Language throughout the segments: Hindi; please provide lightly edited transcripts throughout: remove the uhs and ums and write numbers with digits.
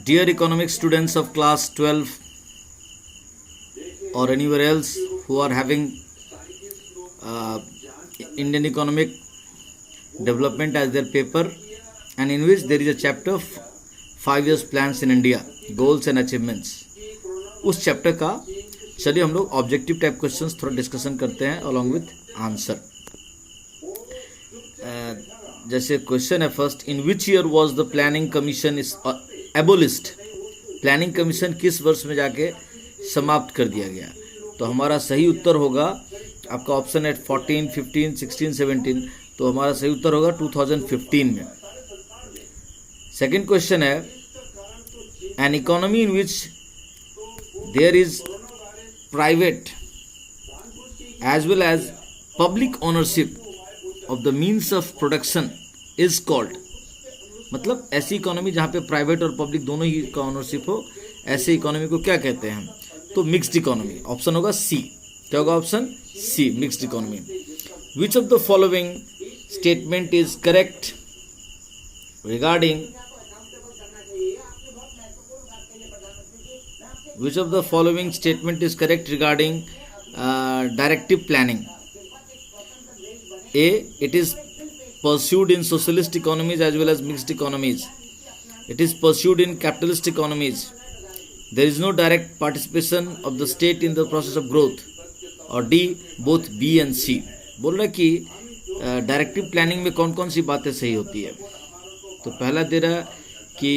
Dear economic students of class 12 or anywhere else who are having Indian economic development as their paper, and in which there is a chapter of 5 years plans in India, goals and achievements. उस चैप्टर का चलिए हम लोग ऑब्जेक्टिव टाइप क्वेश्चंस थोड़ा डिस्कशन करते हैं अलॉन्ग विथ आंसर. जैसे क्वेश्चन है first, in which year was the planning commission is abolished. Planning commission किस वर्ष में जाके समाप्त कर दिया गया? तो हमारा सही उत्तर होगा, आपका ऑप्शन है 14, 15, 16, 17, तो हमारा सही उत्तर होगा 2015 में. सेकेंड क्वेश्चन है, an economy in which there is private as well as public ownership of the means of production is called. मतलब ऐसी इकोनॉमी जहाँ पे प्राइवेट और पब्लिक दोनों ही का ओनरशिप हो, ऐसे इकोनॉमी को क्या कहते हैं हम? तो मिक्स्ड इकोनॉमी. ऑप्शन होगा सी. क्या होगा option C, mixed economy. Which of the following statement is correct regarding which of the following statement is correct regarding directive planning? A, it is pursued in socialist economies as well as mixed economies. It is pursued in capitalist economies. There is no direct participation of the state in the process of growth. और D, both B and C. बोल रहा है कि डायरेक्टिव प्लानिंग में कौन कौन सी बातें सही होती है. तो पहला दे रहा है कि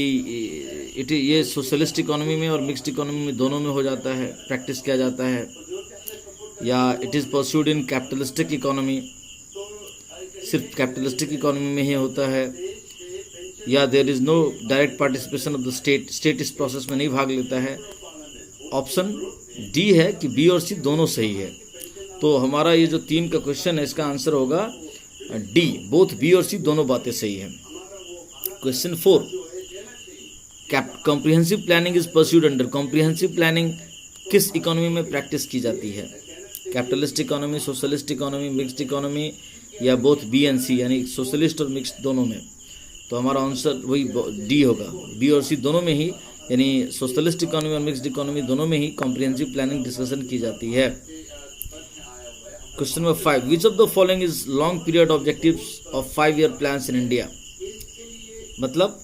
ये सोशलिस्ट इकोनॉमी में और मिक्स्ड इकोनॉमी में दोनों में हो जाता है, प्रैक्टिस किया जाता है. या it is pursued in capitalistic economy, सिर्फ कैपिटलिस्टिक इकोनॉमी में ही होता है. या there is no direct participation of the state, state इस प्रोसेस में नहीं भाग लेता है. ऑप्शन डी है कि बी और सी दोनों सही है. तो हमारा ये जो 3 का क्वेश्चन है इसका आंसर होगा डी, बोथ बी और सी दोनों बातें सही हैं. Question 4, comprehensive planning is pursued under. Comprehensive planning किस इकोनॉमी में प्रैक्टिस की जाती है? Capitalist economy, socialist economy, mixed economy, या बोथ बी एंड सी, यानी सोशलिस्ट और मिक्स्ड दोनों में. तो हमारा आंसर वही डी होगा. बी और सी दोनों में ही, यानी सोशलिस्ट इकोनॉमी और मिक्स्ड इकोनॉमी दोनों में ही कॉम्प्रिहेंसिव प्लानिंग डिस्कशन की जाती है. Question number 5, which of the following is long period objectives of 5 year plans in India. मतलब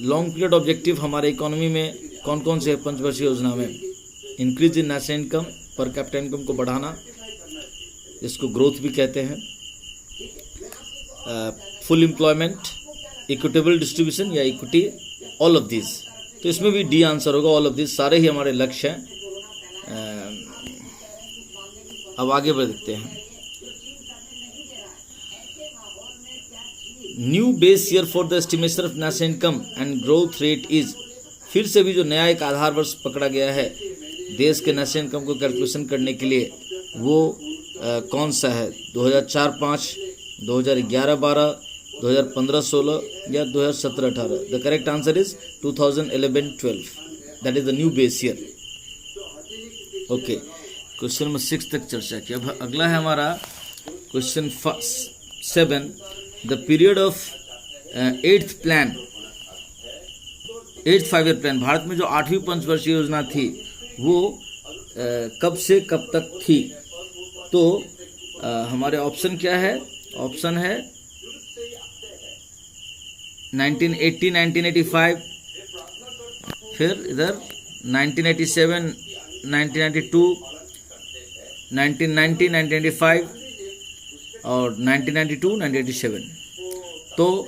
लॉन्ग पीरियड ऑब्जेक्टिव हमारे इकोनॉमी में कौन कौन से पंचवर्षीय योजना में? Increase in national income, per capita income को बढ़ाना, इसको ग्रोथ भी कहते हैं. फुल एम्प्लॉयमेंट, इक्विटेबल डिस्ट्रीब्यूशन या इक्विटी, ऑल ऑफ दिस. तो इसमें भी डी आंसर होगा. ऑल ऑफ दिस सारे ही हमारे लक्ष्य हैं. अब आगे बढ़ देखते हैं. New base year for the estimation of national income and growth rate is. फिर से भी जो नया एक आधार वर्ष पकड़ा गया है देश के नेशनल इनकम को कैलकुलेशन करने के लिए, वो कौन सा है? 2004-05, 2011-12, 2015-16 या 2017-18. The correct answer is 2011-12. That is the new base year. Okay, question number 6 तक चर्चा की. अब अगला है हमारा question 7, the period of 8th plan, 8th 5 year plan. Bharat में जो 8वीं पंचवर्षीय योजना थी वो कब से कब तक थी? तो हमारे ऑप्शन क्या है? ऑप्शन है 1980, 1985, फिर इधर 1987, 1992, 1990, 1995 और 1992, 1987. तो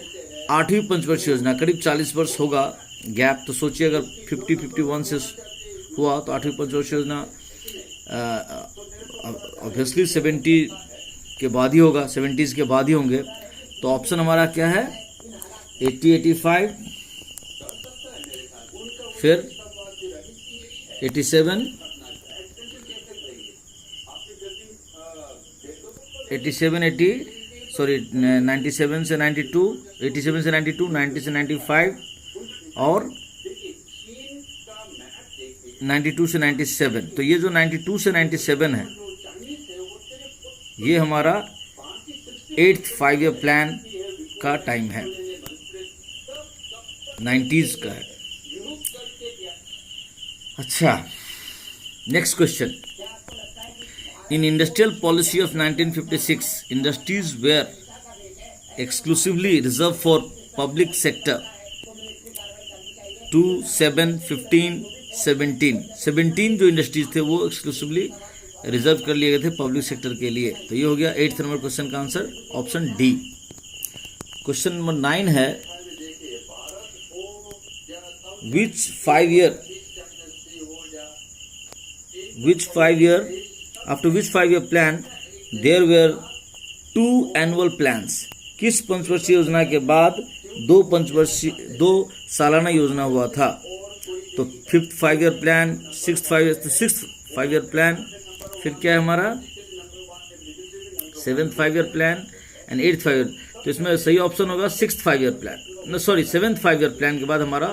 8वीं पंचवर्षीय योजना करीब 40 वर्ष होगा गैप. तो सोचिए अगर 50-51 से हुआ तो 8वीं पंचवर्षीय योजना ऑब्वियसली 70 के बाद ही होगा, 70s के बाद ही होंगे. तो ऑप्शन हमारा क्या है? 80, 85, फिर 87, 97 से 92, 87 से 92, 90 से 95 और 92 से 97. तो ये जो 92 से 97 है ये हमारा 8th 5 ईयर प्लान का टाइम है. 90s का है। अच्छा, next question. In industrial policy of 1956 industries were exclusively reserve for public sector. 2, 7, 15, 17 जो इंडस्ट्रीज थे वो एक्सक्लूसिवली रिजर्व कर लिए गए थे पब्लिक सेक्टर के लिए। तो ये हो गया 8th नंबर क्वेश्चन का answer, option D. Question number 9 है, after which 5-year plan there were 2 annual plans। किस पंचवर्षीय योजना के बाद दो सालाना योजना हुआ था? तो 5th 5-year plan, 6th 5-year plan, फिर क्या है हमारा 7th 5-year plan and 8th 5-year। तो इसमें सही ऑप्शन होगा 6th 5-year plan, 7th 5-year plan के बाद हमारा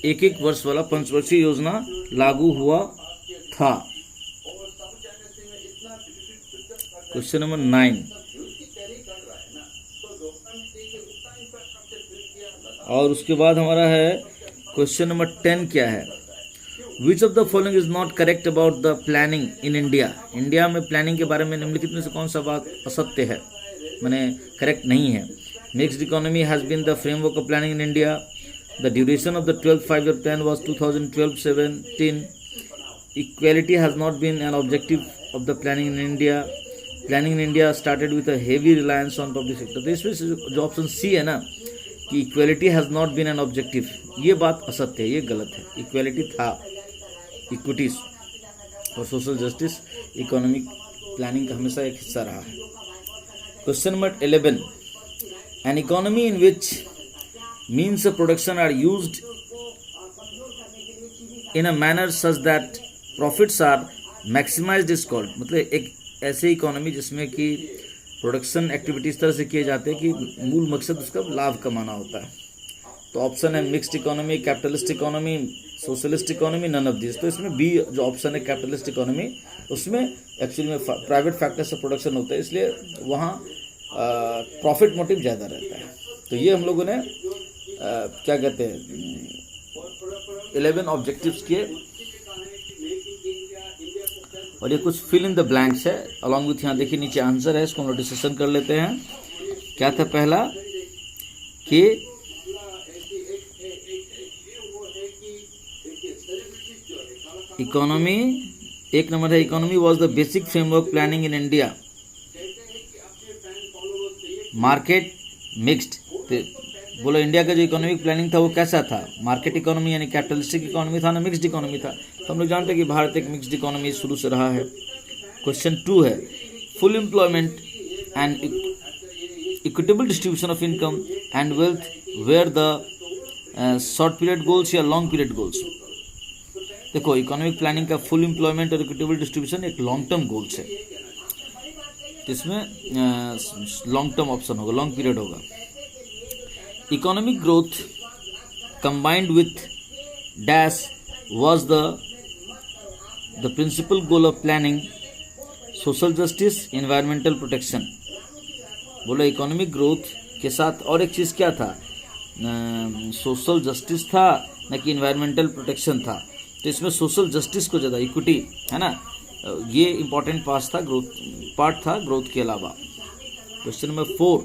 एक वर्ष वाला पंचवर्षीय योजना लागू हुआ था। क्वेश्चन नंबर 9 और उसके बाद हमारा है क्वेश्चन नंबर 10 क्या है? विच of the following is not correct about the planning in India. India में प्लानिंग के बारे में निम्नलिखित में से कौन सा बात असत्य है, माने करेक्ट नहीं है? Mixed economy has been the framework of planning in India. The duration of the 12th 5-year plan was 2012-17। Equality has not been an objective of the planning in India। Planning in India started with a heavy reliance on public sector। तो इसमें जो ऑप्शन सी है ना कि equality has not been an objective, ये बात असत्य है, ये गलत है। इक्वेलिटी था, इक्विटीज और सोशल जस्टिस इकोनॉमिक प्लानिंग का हमेशा एक हिस्सा रहा है। Question number 11, an economy in which means of production are used in a manner such that profits are maximized is called. मतलब एक ऐसी इकोनॉमी जिसमें कि प्रोडक्शन एक्टिविटी इस तरह से किए जाते हैं कि मूल मकसद उसका लाभ कमाना होता है। तो ऑप्शन है mixed economy, capitalist economy, socialist economy, none of this. तो इसमें बी जो ऑप्शन है कैपिटलिस्ट इकोनॉमी, उसमें एक्चुअली में प्राइवेट फैक्टर से प्रोडक्शन होता है, इसलिए वहाँ प्रॉफिट मोटिव ज़्यादा रहता है। तो ये हम लोगों ने क्या कहते हैं 11 ऑब्जेक्टिव्स किए और ये कुछ फिल इन द ब्लैंक्स है अलॉन्ग विथ, यहाँ देखिए नीचे आंसर है, इसको हम लोग डिस्कशन कर लेते हैं। क्या था पहला कि इकोनॉमी, एक नंबर है economy was the basic framework planning in India. Market mixed, बोलो इंडिया का जो इकोनॉमिक प्लानिंग था वो कैसा था? मार्केट इकोनॉमी यानी कैपिटलिस्टिक इकोनॉमी था ना मिक्स्ड इकोनॉमी था? तो हम लोग जानते हैं कि भारत एक मिक्स्ड इकोनॉमी शुरू से रहा है। क्वेश्चन 2 है, full employment and equitable distribution of income and wealth were the short period goals या लॉन्ग पीरियड गोल्स। देखो इकोनॉमिक प्लानिंग का फुल एम्प्लॉयमेंट और इक्विटेबल डिस्ट्रीब्यूशन एक लॉन्ग टर्म गोल्स है, इसमें लॉन्ग टर्म ऑप्शन होगा, लॉन्ग पीरियड होगा। Economic growth combined with dash was the principal goal of planning, social justice, environmental protection। बोलो इकोनॉमिक ग्रोथ के साथ और एक चीज़ क्या था? सोशल जस्टिस था न कि इन्वायरमेंटल प्रोटेक्शन था? तो इसमें सोशल जस्टिस को ज़्यादा, इक्विटी है ना, ये इंपॉर्टेंट पार्ट था ग्रोथ के अलावा। Question number 4,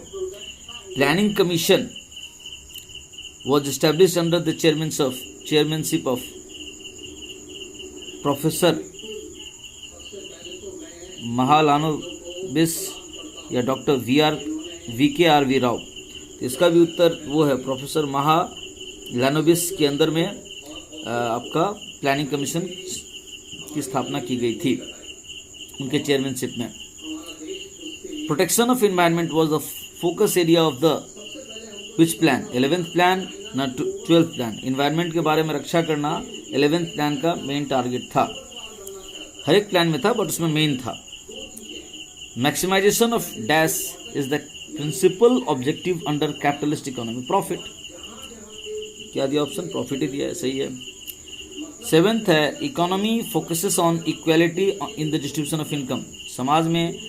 planning commission was established under the chairmanship of Professor Mahalanobis या डॉक्टर VK राव। इसका भी उत्तर वो है, प्रोफेसर महालानोबिस के अंदर में आपका प्लानिंग कमीशन की स्थापना की गई थी, उनके चेयरमैनशिप में। Protection of environment was the focus area of the which plan? 11th plan ना 12th प्लान? इन्वायरमेंट के बारे में रक्षा करना 11th प्लान का मेन टारगेट था। हर एक प्लान में था बट उसमें मेन था। Maximization of dash is the principal objective under capitalist economy. Profit, क्या दिया ऑप्शन? प्रॉफिट ही दिया है, सही है। 7th है economy focuses on equality in the distribution of income. समाज में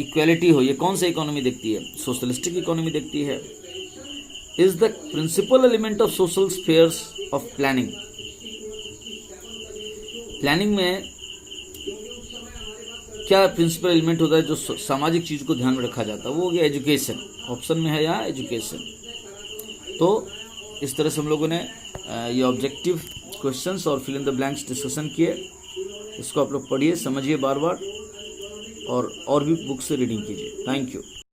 इक्वालिटी हो, ये कौन सा इकोनॉमी देखती है? सोशलिस्टिक इकोनॉमी देखती है। Is the principal element of social spheres of planning. Planning में क्या प्रिंसिपल एलिमेंट होता है जो सामाजिक चीज को ध्यान में रखा जाता है? वो हो गया एजुकेशन। ऑप्शन में है यहाँ एजुकेशन। तो इस तरह से हम लोगों ने ये ऑब्जेक्टिव क्वेश्चंस और fill in the blanks discussion किए। इसको आप लोग पढ़िए, समझिए बार बार, और भी बुक से रीडिंग कीजिए। Thank you.